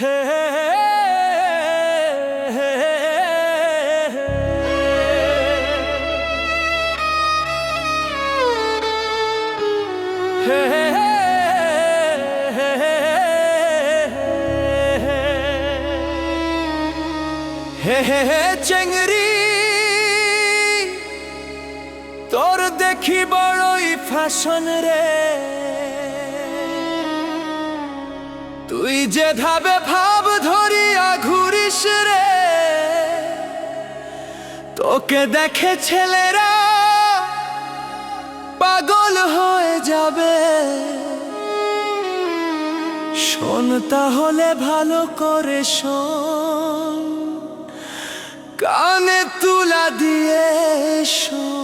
হে হে চেংড়ি তোর দেখি বড়ই ফ্যাশন রে, তুই যে ধাবে ভাব ধরিয়া ঘুরিস রে, তোকে দেখে ছেলেরা পাগল হয়ে যাবে। শোন তাহলে ভালো করে শোন, কানে তুলা দিয়ে শোন।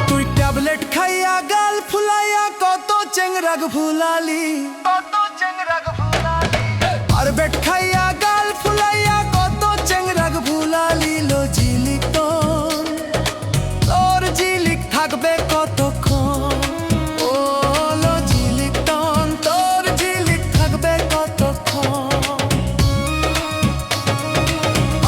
তুই ট্যাবলেট খাইয়া গাল ফুলাইয়া কত চেংরাগ ভুলালি, আর বেট খাইয়া গাল ফুলাইয়া কত চেংরাগ ভুলালি। লো জিলিক তোর জিলিক থাকবে কতক্ষণ, ও লো জিলিক তোর জিলিক থাকবে কতক্ষণ।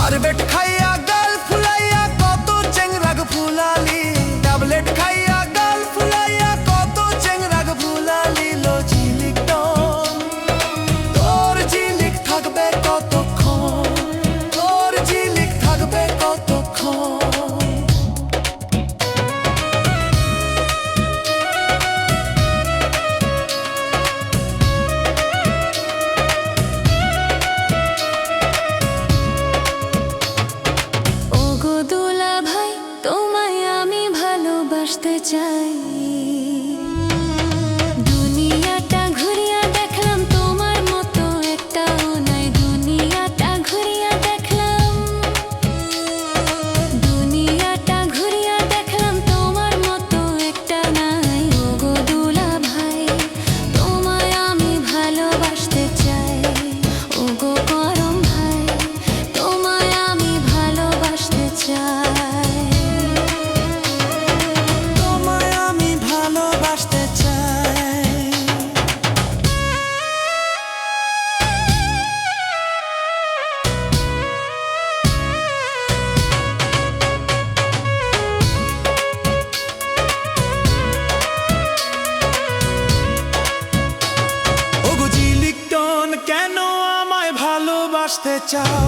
আর বেট খাইয়া গাল ফুলাইয়া কত চেংরাগ ভুলালি, ট্যাবলেট খাইয়া গাল ফুলাইয়া কত চেংরাগ ভুলালি। লো জিলিক তোর জিলিক থাকবে কতক্ষণ, তোর জিলিক থাকবে কতক্ষণ। ওগো দুলা ভাই, তোমায় আমি ভালোবাসতে চাই। দুনিয়াটা ঘুরিয়া দেখলাম, তোমার মতো একটাও নাই। দুনিয়াটা ঘুরিয়া দেখলাম, দুনিয়াটা ঘুরিয়া দেখলাম, তোমার মতো একটা নাই। ওগো দুলা ভাই, তোমায় আমি ভালোবাসতে চাই। ওগো করম ভাই, তোমায় আমি ভালোবাসতে চাই। তোমায় আমি ভালোবাসতে চাই। ওগো জিলিক কেন আমায় ভালোবাসতে চাও?